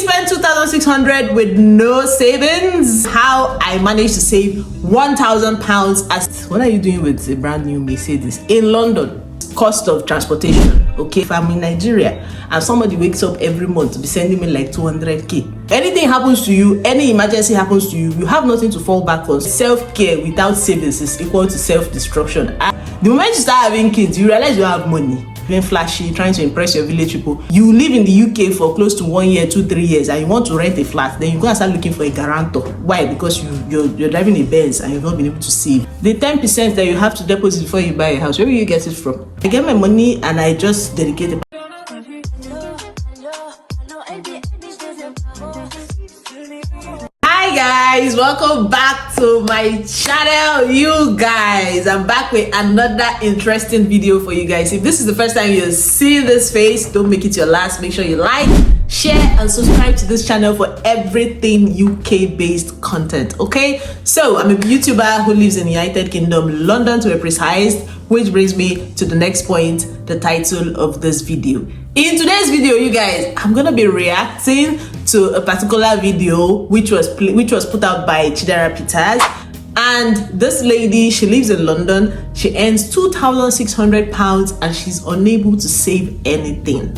spend 2,600 with no savings? How I managed to save 1,000 pounds as what are you doing with a brand new Mercedes in London? Cost of transportation. Okay, if I'm in Nigeria and somebody wakes up every month to be sending me like 200k, anything happens to you, any emergency happens to you, you have nothing to fall back on. Self-care without savings is equal to self-destruction. The moment you start having kids, you realize you have money, being flashy, trying to impress your village people. You live in the UK for close to 1 year, 2-3 years, and you want to rent a flat, then you go and start looking for a guarantor. Why? Because you're driving a Benz and you've not been able to save. The 10% that you have to deposit before you buy a house, where will you get it from? I get my money and I just dedicate it. Hi guys, welcome back to my channel. You guys, I'm back with another interesting video for you guys. If this is the first time you see this face, don't make it your last. Make sure you like, share and subscribe to this channel for everything UK based content. Okay, so I'm a YouTuber who lives in the United Kingdom, London to be precise, which brings me to the next point, the title of this video. In today's video, you guys, I'm gonna be reacting to a particular video which was put out by Chidera Peters. And this lady, she lives in London. She earns 2,600 pounds and she's unable to save anything.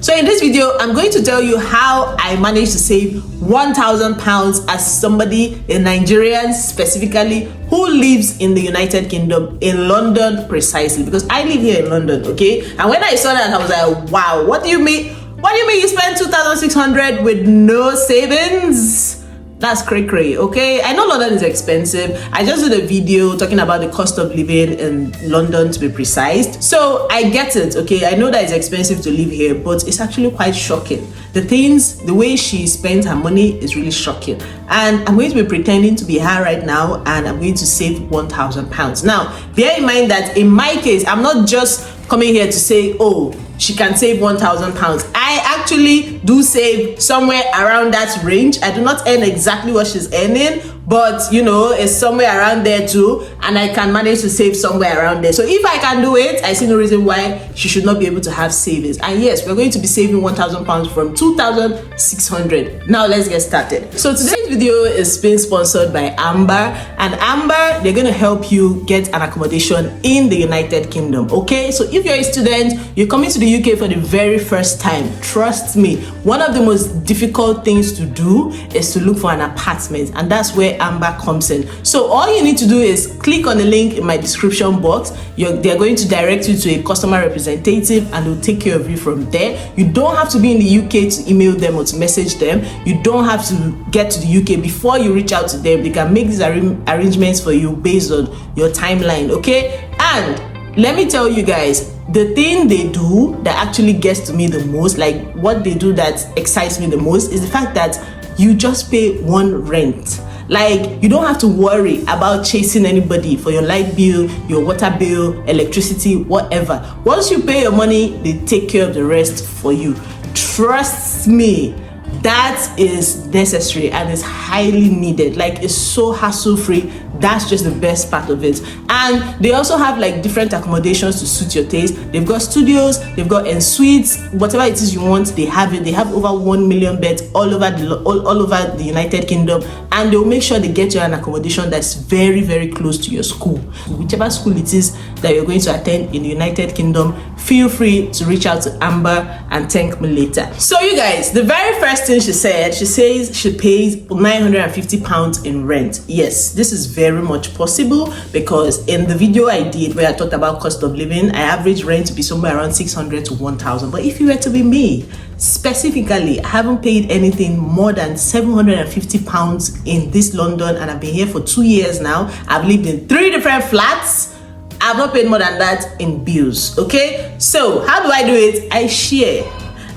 So in this video, I'm going to tell you how I managed to save 1,000 pounds as somebody, a Nigerian specifically, who lives in the United Kingdom, in London precisely, because I live here in London, okay? And when I saw that, I was like, wow, what do you mean? What do you mean you spend 2,600 with no savings? That's cray-cray, okay? I know London is expensive. I just did a video talking about the cost of living in London, to be precise. So I get it, okay? I know that it's expensive to live here, but it's actually quite shocking. The way she spends her money is really shocking. And I'm going to be pretending to be her right now, and I'm going to save 1,000 pounds. Now, bear in mind that in my case, I'm not just coming here to say, oh, she can save 1,000 pounds. I actually do save somewhere around that range. I do not earn exactly what she's earning, but you know, it's somewhere around there too, and I can manage to save somewhere around there. So if I can do it, I see no reason why she should not be able to have savings. And yes, we're going to be saving 1,000 pounds from 2,600. Now let's get started. So today's video is being sponsored by Amber, and Amber, they're going to help you get an accommodation in the United Kingdom. Okay, so if you're a student, you're coming to the UK for the very first time, trust me, one of the most difficult things to do is to look for an apartment, and that's where Amber comes in. So all you need to do is click on the link in my description box. They're going to direct you to a customer representative and they'll take care of you from there. You don't have to be in the UK to email them or to message them. You don't have to get to the UK before you reach out to them. They can make these arrangements for you based on your timeline, okay? And let me tell you guys, the thing they do that actually gets to me the most, like what they do that excites me the most, is the fact that you just pay one rent. Like, you don't have to worry about chasing anybody for your light bill, your water bill, electricity, whatever. Once you pay your money, they take care of the rest for you. Trust me, that is necessary and is highly needed. Like, it's so hassle-free. That's just the best part of it. And they also have like different accommodations to suit your taste. They've got studios, they've got en suites, whatever it is you want, they have it. They have over 1 million beds all over the United Kingdom, and they'll make sure they get you an accommodation that's very, very close to your school. Whichever school it is that you're going to attend in the United Kingdom, feel free to reach out to Amber and thank me later. So you guys, the very first thing she says she pays 950 pounds in rent. Yes, this is very much possible, because in the video I did where I talked about cost of living, I average rent to be somewhere around 600 to 1,000. But if you were to be me specifically, I haven't paid anything more than 750 pounds in this London, and I've been here for 2 years now. I've lived in 3 different flats. I've not paid more than that in bills. Okay, so how do I do it? I share.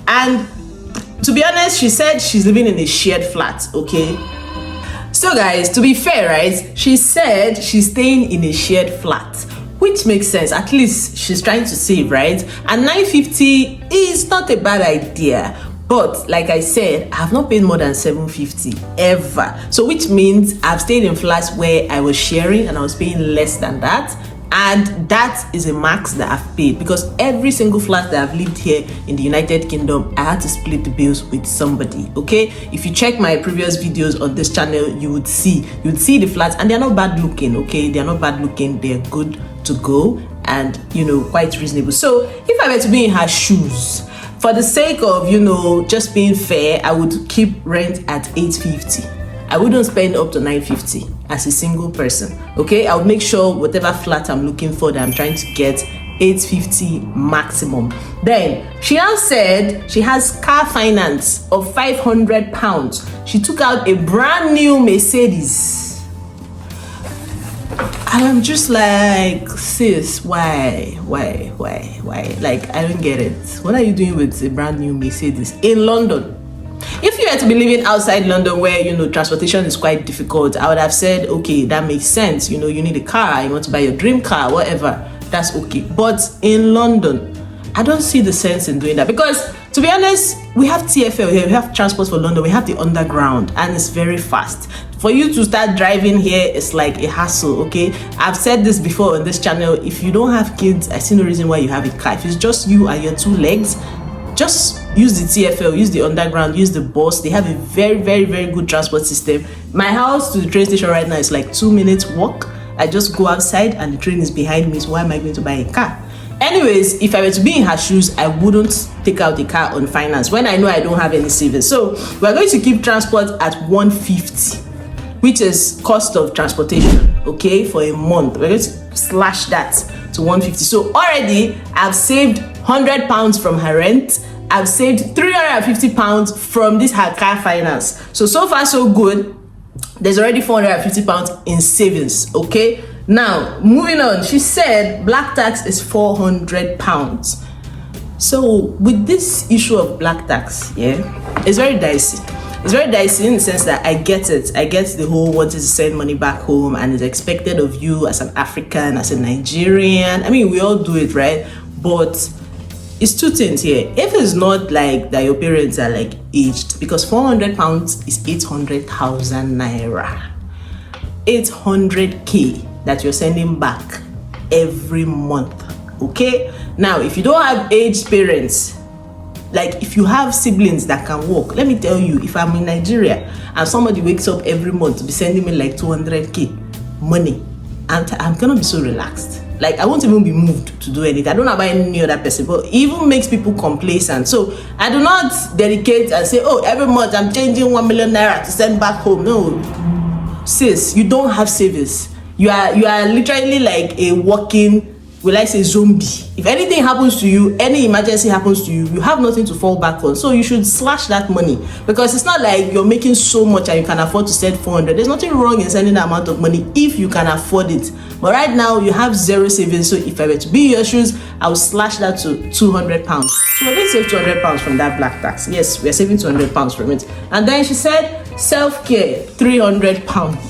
And to be honest, she said she's living in a shared flat. Okay, so guys, to be fair, right, she said she's staying in a shared flat, which makes sense. At least she's trying to save, right? And 950 is not a bad idea. But like I said, I have not paid more than 750 ever. So which means I've stayed in flats where I was sharing and I was paying less than that. And that is a max that I've paid, because every single flat that I've lived here in the United Kingdom, I had to split the bills with somebody. Okay, if you check my previous videos on this channel, you would see the flats, and they're not bad looking. Okay, they're not bad looking, they're good to go, and quite reasonable. So if I were to be in her shoes, for the sake of just being fair, I would keep rent at 850. I wouldn't spend up to 950 as a single person. Okay, I would make sure whatever flat I'm looking for, that I'm trying to get, 850 maximum. Then she now said she has car finance of £500. She took out a brand new Mercedes, and I'm just like, sis, why? Like, I don't get it. What are you doing with a brand new Mercedes in London? If you were to be living outside London, where transportation is quite difficult, I would have said, okay, that makes sense. You need a car, you want to buy your dream car, whatever, that's okay. But in London, I don't see the sense in doing that, because to be honest, we have TfL here, we have Transport for London, we have the underground, and it's very fast. For you to start driving here, it's like a hassle. Okay, I've said this before on this channel, if you don't have kids, I see no reason why you have a car. If it's just you and your 2 legs, just use the TfL, use the underground, use the bus. They have a very, very, very good transport system. My house to the train station right now is like 2 minutes walk. I just go outside and the train is behind me, so why am I going to buy a car? Anyways, if I were to be in her shoes, I wouldn't take out the car on finance when I know I don't have any savings. So we're going to keep transport at 150, which is cost of transportation, okay, for a month. We're going to slash that to 150. So already I've saved £100 from her rent. I've saved £350 from this her car finance. So far so good. There's already £450 in savings. Okay, now moving on. She said black tax is £400. So with this issue of black tax, it's very dicey. It's very dicey in the sense that I get it. I get the whole wanting to send money back home, and it's expected of you as an African, as a Nigerian. I mean, we all do it, right? But it's 2 things here. If it's not like that your parents are like aged, because £400 is 800,000 naira. 800k that you're sending back every month. Okay? Now, if you don't have aged parents, like if you have siblings that can work, let me tell you, if I'm in Nigeria and somebody wakes up every month to be sending me like 200k money, I'm gonna be so relaxed. Like, I won't even be moved to do anything. I don't know about any other person, but it even makes people complacent. So I do not dedicate and say, oh, every month I'm changing 1 million naira to send back home. No, sis, you don't have savings. You are literally like a walking, will I say, zombie. If anything happens to you, any emergency happens to you, you have nothing to fall back on. So you should slash that money, because it's not like you're making so much and you can afford to send 400. There's nothing wrong in sending that amount of money if you can afford it. But right now you have zero savings. So if I were to be in your shoes, I would slash that to £200. So we're going to save £200 from that black tax. Yes, we're saving £200 from it. And then she said self-care, £300.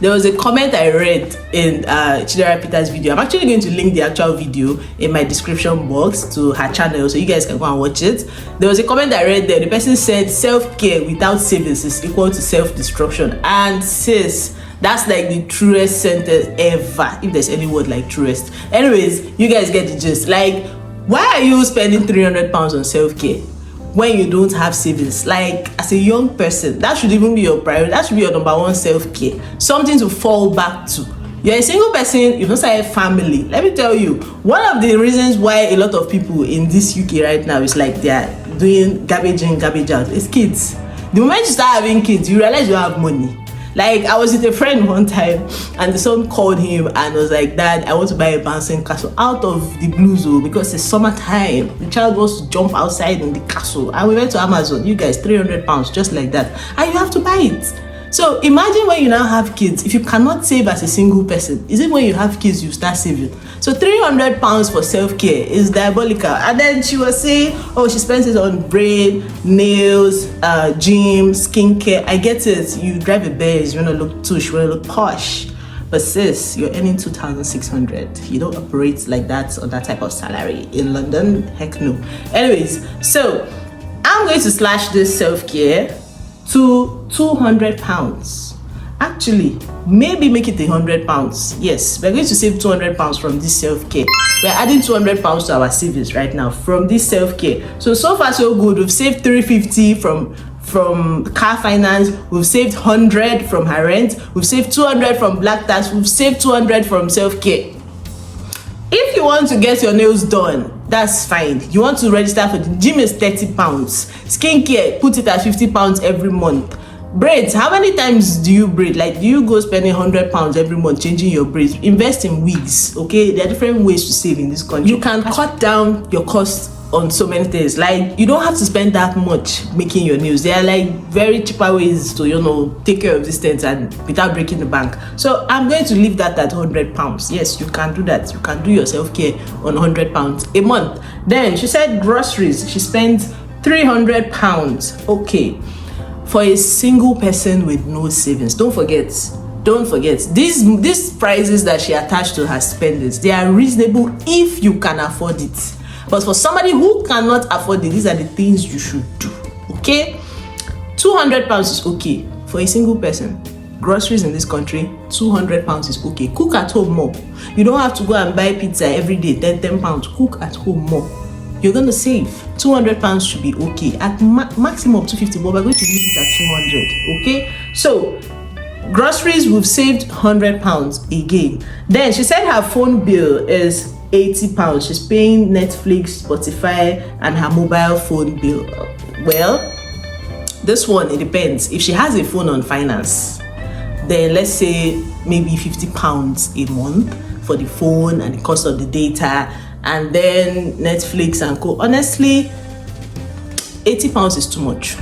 There was a comment I read in Chidera Peter's video. I'm actually going to link the actual video in my description box to her channel, so you guys can go and watch it. There was a comment I read there. The person said self-care without savings is equal to self-destruction. And sis, that's like the truest sentence ever, if there's any word like truest. Anyways, you guys get the gist. Like, why are you spending £300 on self-care when you don't have savings? Like, as a young person, that should even be your priority. That should be your number one self-care. Something to fall back to. You're a single person, you don't have a family. Let me tell you, one of the reasons why a lot of people in this UK right now is like they're doing garbage in, garbage out, is kids. The moment you start having kids, you realize you have money. Like, I was with a friend one time and the son called him and was like, Dad, I want to buy a bouncing castle, out of the blue zone, because it's summertime. The child wants to jump outside in the castle. And we went to Amazon, you guys, £300, just like that. And you have to buy it. So imagine when you now have kids, if you cannot save as a single person, is it when you have kids you start saving? So £300 for self-care is diabolical. And then she was saying, oh, she spends it on braid, nails, gym, skincare. I get it. You drive a Benz, you want to look tush, you want to look posh. But sis, you're earning 2,600. You don't operate like that on that type of salary in London. Heck no. Anyways, so I'm going to slash this self-care to £200. actually maybe make it £100. Yes, we're going to save £200 from this self-care. We're adding £200 to our savings right now from this self-care. So far so good. We've saved £350 from car finance, we've saved £100 from her rent, we've saved £200 from black tax, we've saved £200 from self-care. If you want to get your nails done, that's fine. You want to register for the gym, is £30. Skincare, put it at £50 every month. Braids, how many times do you braid? Like, do you go spending £100 every month changing your braids? Invest in wigs. Okay, there are different ways to save in this country. You can cut down your costs on so many things. Like, you don't have to spend that much making your nails. There are like very cheaper ways to take care of these things and without breaking the bank. So I'm going to leave that at £100. Yes, you can do that. You can do your self-care on £100 a month. Then she said groceries, she spends £300. Okay, for a single person with no savings. Don't forget these prices that she attached to her spendings, they are reasonable if you can afford it. But for somebody who cannot afford it, these are the things you should do. Okay, £200 is okay for a single person. Groceries in this country, £200 is okay. Cook at home more. You don't have to go and buy pizza every day, £10. Cook at home more. You're going to save. £200 should be okay. At maximum £250, but we're going to leave it at £200. Okay, so groceries, we've saved £100 again. Then she said her phone bill is £80. She's paying Netflix, Spotify, and her mobile phone bill. Well, this one, it depends. If she has a phone on finance, then let's say maybe £50 a month for the phone and the cost of the data, and then Netflix and co. Honestly, £80 is too much.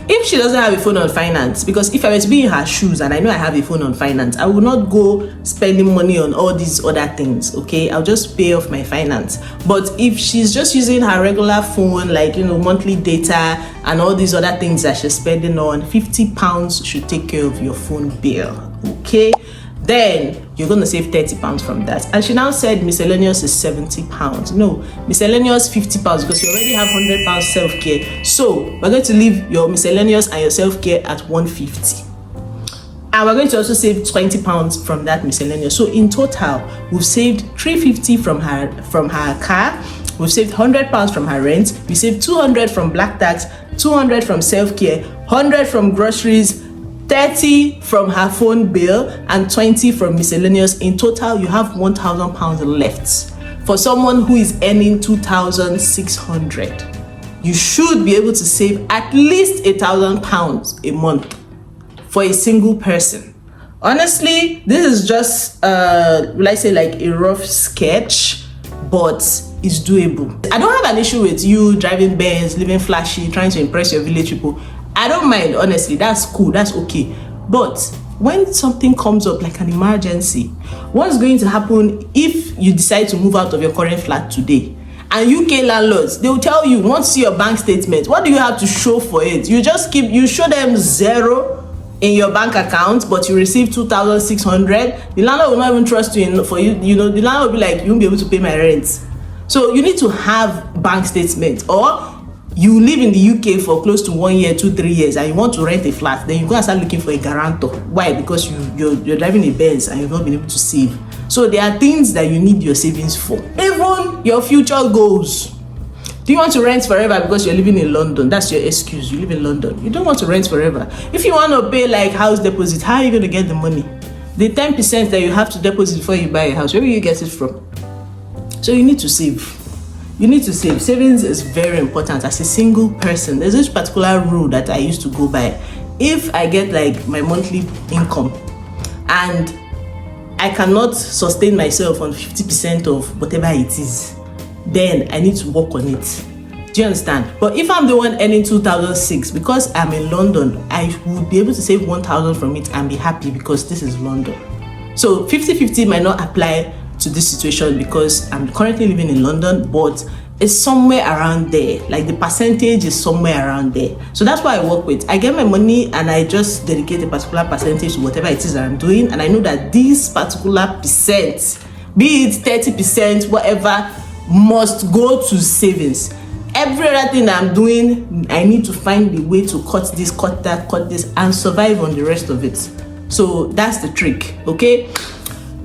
If she doesn't have a phone on finance, because if I were to be in her shoes and I know I have a phone on finance, I will not go spending money on all these other things. Okay, I'll just pay off my finance. But if she's just using her regular phone, like monthly data and all these other things that she's spending on, £50 should take care of your phone bill. Okay, then you're going to save £30 from that. And she now said miscellaneous is £70. No, miscellaneous £50 because you already have £100 self-care. So we're going to leave your miscellaneous and your self-care at £150. And we're going to also save £20 from that miscellaneous. So in total, we've saved £350 from her car. We've saved £100 from her rent. We saved £200 from black tax, £200 from self-care, £100 from groceries, £30 from her phone bill, and £20 from miscellaneous. In total, you have £1,000 left. For someone who is earning £2,600, you should be able to save at least £1,000 a month for a single person. Honestly, this is just will I say like a rough sketch, but it's doable. I don't have an issue with you driving Benz, living flashy, trying to impress your village people. I don't mind, honestly. That's cool, that's okay. But when something comes up like an emergency, what's going to happen if you decide to move out of your current flat today? And UK landlords, they will tell you, want to see your bank statement. What do you have to show for it? You show them zero in your bank account, but you receive 2,600. The landlord will not even trust you for you. The landlord will be like, you won't be able to pay my rent. So you need to have bank statement. Or you live in the UK for close to 1 year, 2-3 years, and you want to rent a flat, then you go and start looking for a guarantor. Why? Because you're driving a Benz and you've not been able to save. So there are things that you need your savings for. Even your future goals. Do you want to rent forever because you're living in London? That's your excuse. You live in London. You don't want to rent forever. If you want to pay like house deposit, how are you going to get the money? The 10% that you have to deposit before you buy a house, where will you get it from? So you need to save. You need to save. Savings is very important. As a single person, there's this particular rule that I used to go by. If I get like my monthly income and I cannot sustain myself on 50% of whatever it is, then I need to work on it. Do you understand? But if I'm the one earning 2,006, because I'm in London, I would be able to save 1,000 from it and be happy because this is London. So 50-50 might not apply to this situation because I'm currently living in London, but it's somewhere around there. Like the percentage is somewhere around there. So that's what I work with. I get my money and I just dedicate a particular percentage to whatever it is that I'm doing. And I know that this particular percent, be it 30%, whatever, must go to savings. Every other thing that I'm doing, I need to find a way to cut this, cut that, cut this, and survive on the rest of it. So that's the trick, okay?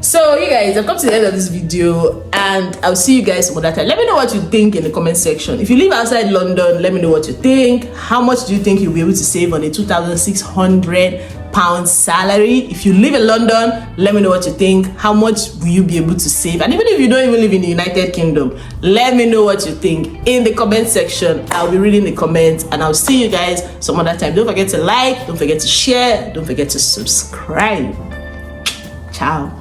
So you guys, I've come to the end of this video, and I'll see you guys some other time. Let me know what you think in the comment section. If you live outside London, let me know what you think. How much do you think you'll be able to save on a £2,600 salary? If you live in London, let me know what you think. How much will you be able to save? And even if you don't even live in the United Kingdom, let me know what you think in the comment section. I'll be reading the comments, and I'll see you guys some other time. Don't forget to like, don't forget to share, don't forget to subscribe. Ciao.